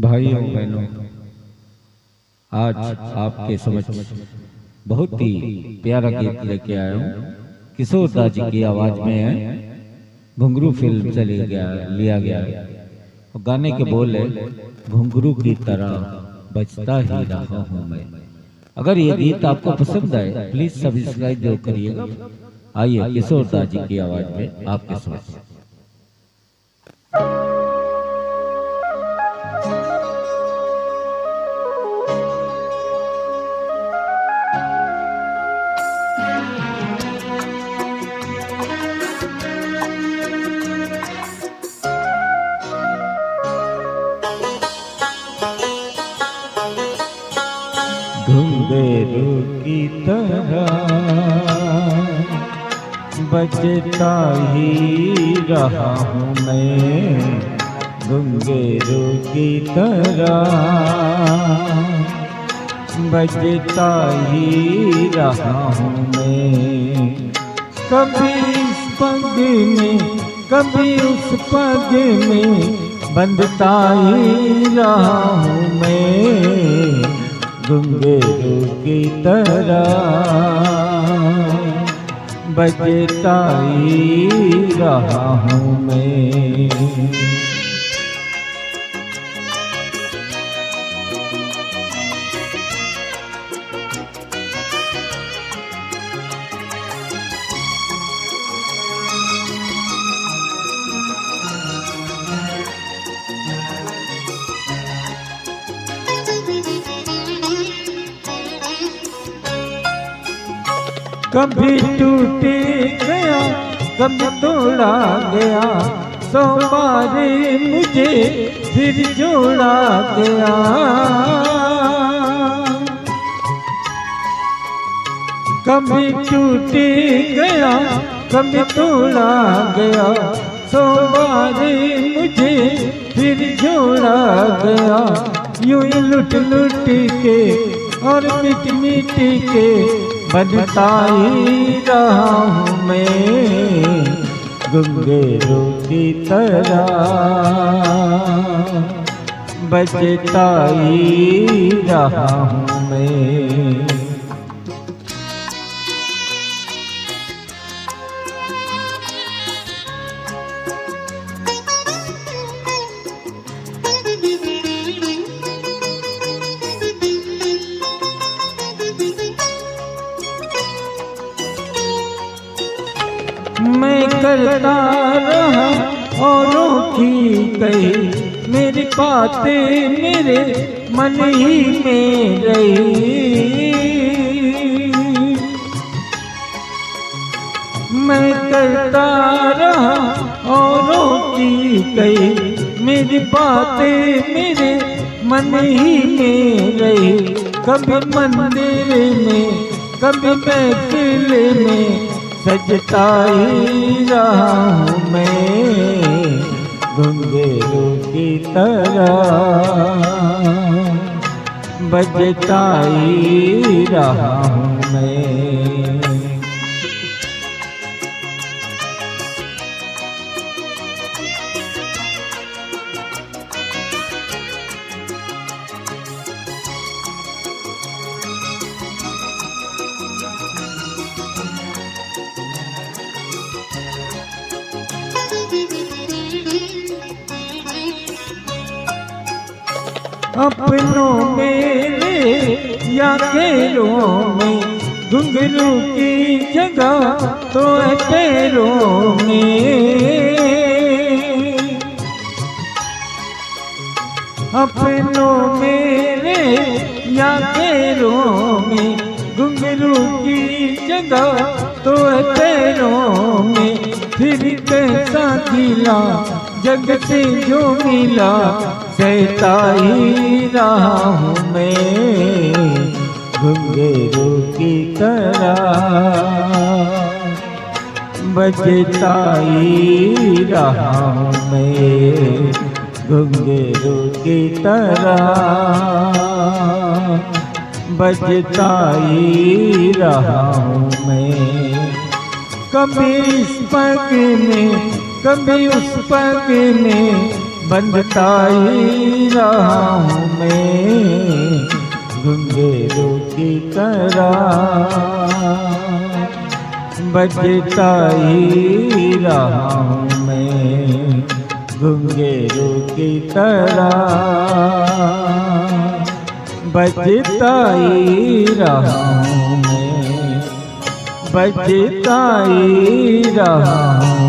भाइयों बहनों, आज आपके समक्ष बहुत ही प्यारा गीत लेके आया हूँ। किशोर दा जी की आवाज में है। घुंघरू फिल्म से लिया गया है। गाने के बोल है, घुंघरू की तरह बजता ही रहा हूँ मैं। अगर ये गीत आपको पसंद आए प्लीज सब्सक्राइब जरूर करिएगा। आइए किशोर दा जी की आवाज में आपके समक्ष। घुंघरू की तरह बजता ही रहा हूँ मैं। घुंघरू की तरह बजता ही रहा हूँ मैं। कभी इस पग में कभी उस पग में बंधता ही रहा हूँ मैं। घुंघरू की तरह बजता ही रहा हूँ मैं। कभी टूट गया कभी तोड़ा गया, सौ बार मुझे फिर जोड़ा गया। कभी टूट गया कभी तोड़ा गया, सौ बार मुझे फिर जोड़ा गया। यूं ही लुट लुट के और मिट मिट के बजता ही रहा हूँ मैं। घुंघरू की तरह बजता ही रहा हूँ मैं। मैं करता रहा औरों की कही, मेरी बातें मेरे मन ही में रही। मैं करता रहा औरों की कही, मेरी बातें मेरे मन ही में रही। कभी मंदिर में कभी महफिल में सजता ही रहा हूँ मैं। घुंघरू की तरह बजता ही रहा हूँ मैं। अपनों मेरे या गैरों में घुंघरू की जगह तो है पैरों में। अपनों मेरे या गैरों में घुंघरू की जगह तो है पैरों में। फिर कैसा खिला जग से जो मिला, सहता ही रहा हूँ मैं। घुंघरू की तरह बजता ही रहा हूँ मैं। घुंघरू की तरह बजता ही रहा हूँ मैं। कभी इस पग में कभी उस पग में बंधता ही रहा हूँ मैं घुंघरू की तरह, बजता ही रहा हूँ मैं घुंघरू की तरह, बजता ही रहा हूँ मैं, बजता ही रहा हूँ